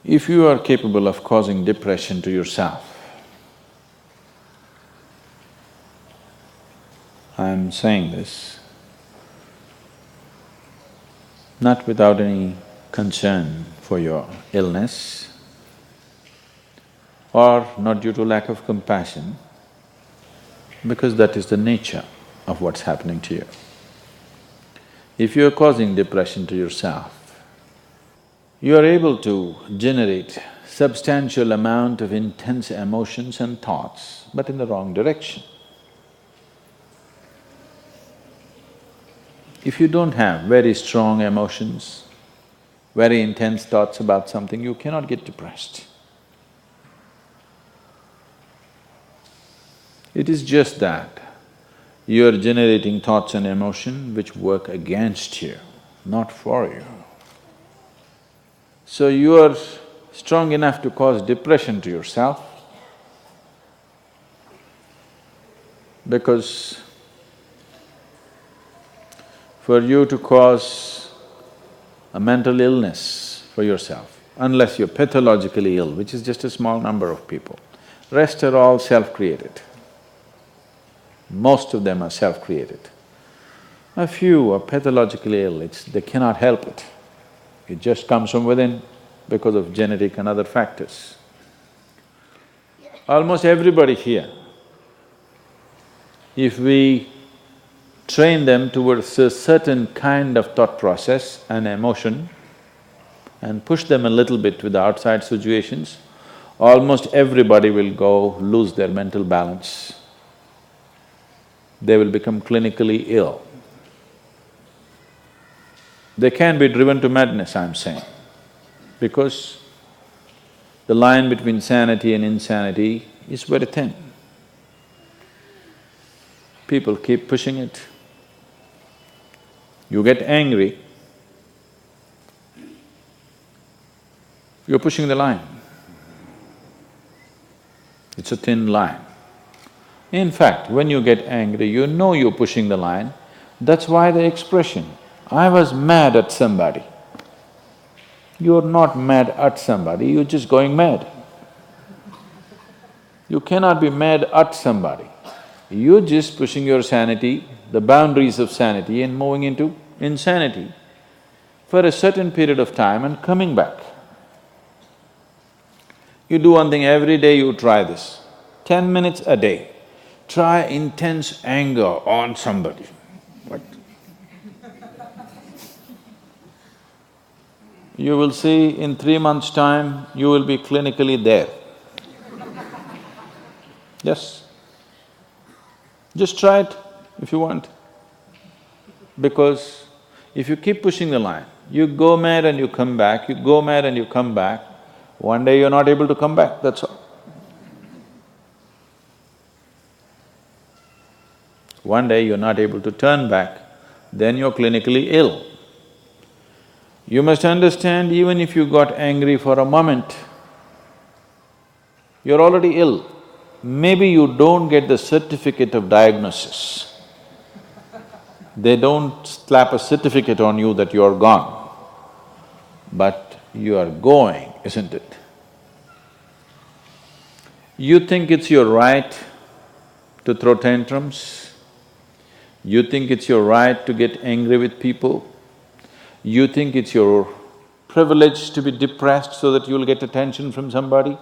If you are capable of causing depression to yourself, I'm saying this not without any concern for your illness or not due to lack of compassion, because that is the nature of what's happening to you. If you are causing depression to yourself, you are able to generate substantial amount of intense emotions and thoughts, but in the wrong direction. If you don't have very strong emotions, very intense thoughts about something, you cannot get depressed. It is just that you are generating thoughts and emotion which work against you, not for you. So you are strong enough to cause depression to yourself because for you to cause a mental illness for yourself, unless you're pathologically ill, which is just a small number of people, rest are all self-created. Most of them are self-created. A few are pathologically ill, they cannot help it. It just comes from within because of genetic and other factors. Almost everybody here, if we train them towards a certain kind of thought process and emotion and push them a little bit with the outside situations, almost everybody will lose their mental balance. They will become clinically ill. They can be driven to madness, I'm saying, because the line between sanity and insanity is very thin. People keep pushing it. You get angry, you're pushing the line. It's a thin line. In fact, when you get angry, you know you're pushing the line. That's why the expression, I was mad at somebody. You're not mad at somebody, you're just going mad. You cannot be mad at somebody. You're just pushing your sanity, the boundaries of sanity, and moving into insanity for a certain period of time and coming back. You do one thing every day, you try this, 10 minutes a day. Try intense anger on somebody. What? You will see in 3 months' time, you will be clinically there. Yes. Just try it if you want. Because if you keep pushing the line, you go mad and you come back, you go mad and you come back, one day you're not able to come back, that's all. One day you're not able to turn back, then you're clinically ill. You must understand, even if you got angry for a moment, you're already ill. Maybe you don't get the certificate of diagnosis. They don't slap a certificate on you that you're gone, but you are going, isn't it? You think it's your right to throw tantrums? You think it's your right to get angry with people? You think it's your privilege to be depressed so that you'll get attention from somebody?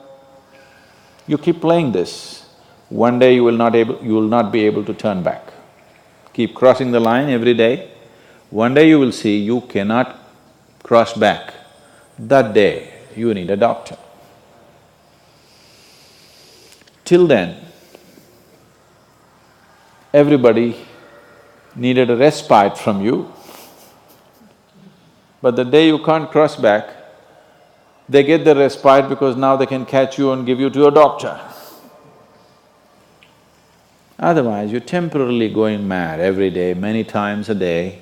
You keep playing this, one day you will not be able to turn back. Keep crossing the line every day, one day you will see you cannot cross back. That day, you need a doctor. Till then, everybody needed a respite from you, but the day you can't cross back, they get the respite because now they can catch you and give you to a doctor. Otherwise, you're temporarily going mad every day, many times a day.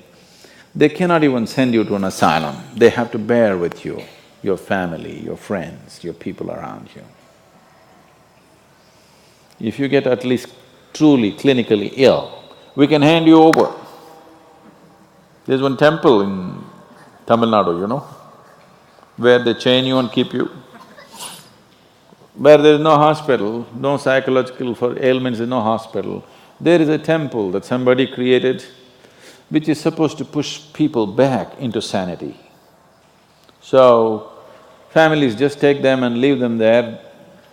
They cannot even send you to an asylum, they have to bear with you, your family, your friends, your people around you. If you get at least truly clinically ill, we can hand you over. There's one temple in Tamil Nadu, where they chain you and keep you. Where there is no hospital, no psychological for ailments, there's no hospital, there is a temple that somebody created which is supposed to push people back into sanity. So, families just take them and leave them there,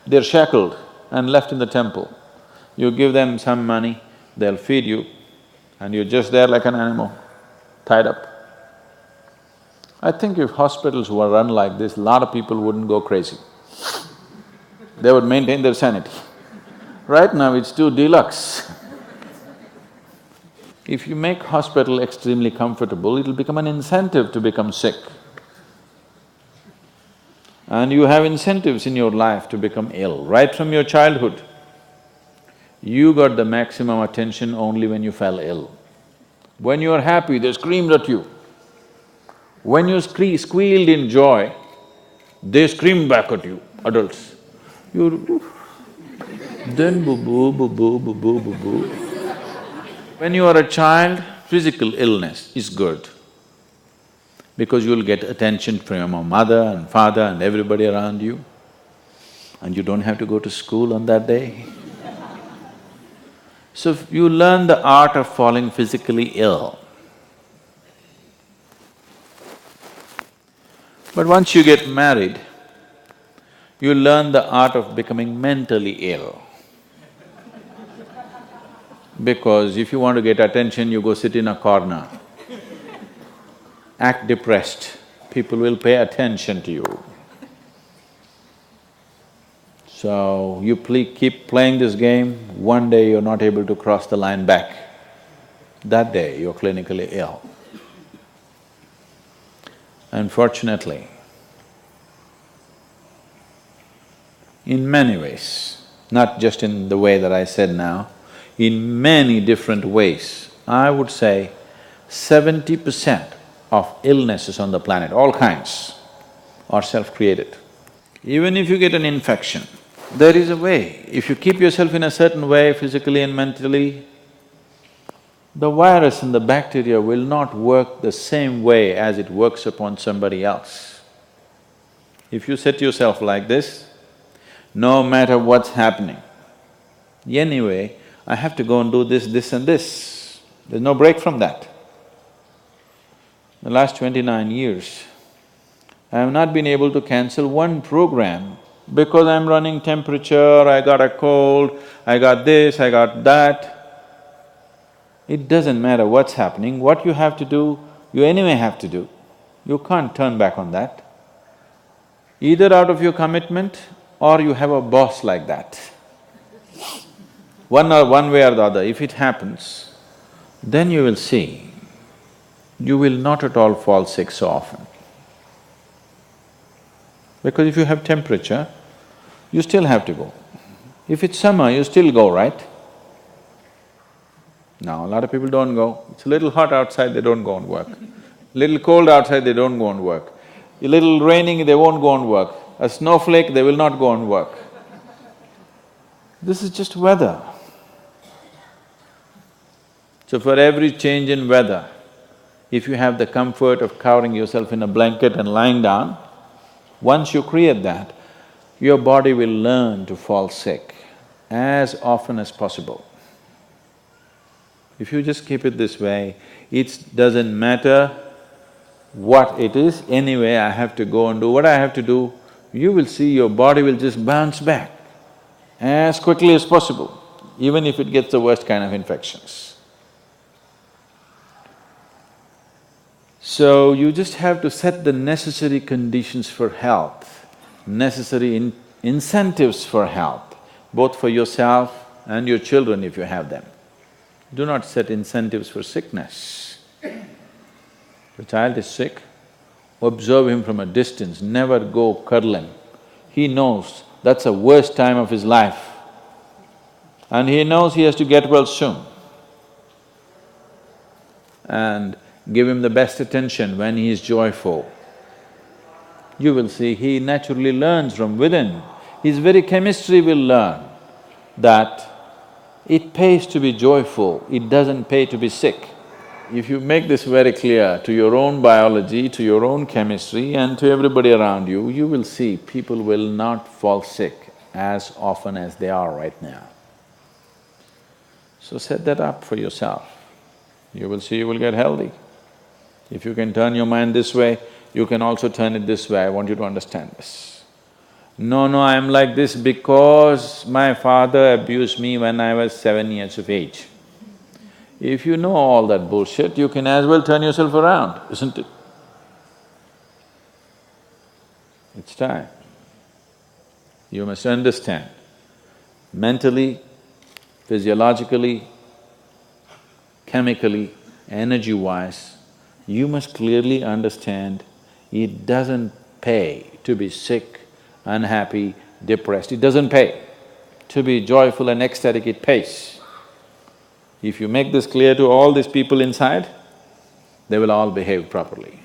they're shackled and left in the temple. You give them some money, they'll feed you, and you're just there like an animal, tied up. I think if hospitals were run like this, a lot of people wouldn't go crazy. They would maintain their sanity. Right now it's too deluxe. If you make hospital extremely comfortable, it'll become an incentive to become sick. And you have incentives in your life to become ill, right from your childhood. You got the maximum attention only when you fell ill. When you are happy, they screamed at you. When you squealed in joy, they screamed back at you, adults. You… then boo-boo, boo-boo, boo-boo, boo-boo. When you are a child, physical illness is good because you'll get attention from your mother and father and everybody around you, and you don't have to go to school on that day. So you learn the art of falling physically ill. But once you get married, you learn the art of becoming mentally ill. Because if you want to get attention, you go sit in a corner, act depressed, people will pay attention to you. So, you keep playing this game, one day you're not able to cross the line back. That day, you're clinically ill. Unfortunately, in many ways, not just in the way that I said now, in many different ways, I would say 70% of illnesses on the planet, all kinds, are self-created. Even if you get an infection, there is a way. If you keep yourself in a certain way, physically and mentally, the virus and the bacteria will not work the same way as it works upon somebody else. If you set yourself like this, no matter what's happening, anyway, I have to go and do this, this and this. There's no break from that. The last 29 years, I have not been able to cancel one program because I'm running temperature, I got a cold, I got this, I got that. It doesn't matter what's happening, what you have to do, you anyway have to do. You can't turn back on that. Either out of your commitment or you have a boss like that. One way or the other, if it happens, then you will see, you will not at all fall sick so often. Because if you have temperature, you still have to go. If it's summer, you still go, right? Now, a lot of people don't go. It's a little hot outside, they don't go and work. Little cold outside, they don't go and work. A little raining, they won't go and work. A snowflake, they will not go and work. This is just weather. So for every change in weather, if you have the comfort of covering yourself in a blanket and lying down, once you create that, your body will learn to fall sick as often as possible. If you just keep it this way, it doesn't matter what it is, anyway I have to go and do what I have to do, you will see your body will just bounce back as quickly as possible, even if it gets the worst kind of infections. So, you just have to set the necessary conditions for health, necessary incentives for health, both for yourself and your children if you have them. Do not set incentives for sickness. The child is sick, observe him from a distance, never go cuddling. He knows that's the worst time of his life and he knows he has to get well soon. And give him the best attention when he is joyful. You will see he naturally learns from within. His very chemistry will learn that it pays to be joyful, it doesn't pay to be sick. If you make this very clear to your own biology, to your own chemistry and to everybody around you, you will see people will not fall sick as often as they are right now. So set that up for yourself. You will see you will get healthy. If you can turn your mind this way, you can also turn it this way. I want you to understand this. No, I'm like this because my father abused me when I was 7 years of age. If you know all that bullshit, you can as well turn yourself around, isn't it? It's time. You must understand, mentally, physiologically, chemically, energy-wise, you must clearly understand it doesn't pay to be sick, unhappy, depressed. It doesn't pay. To be joyful and ecstatic, it pays. If you make this clear to all these people inside, they will all behave properly.